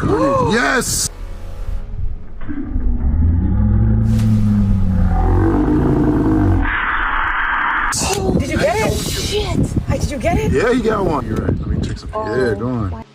Yes! Did you get it? Shit. Did you get it? Yeah, he got one. You're right. Let me check some. Yeah, go on.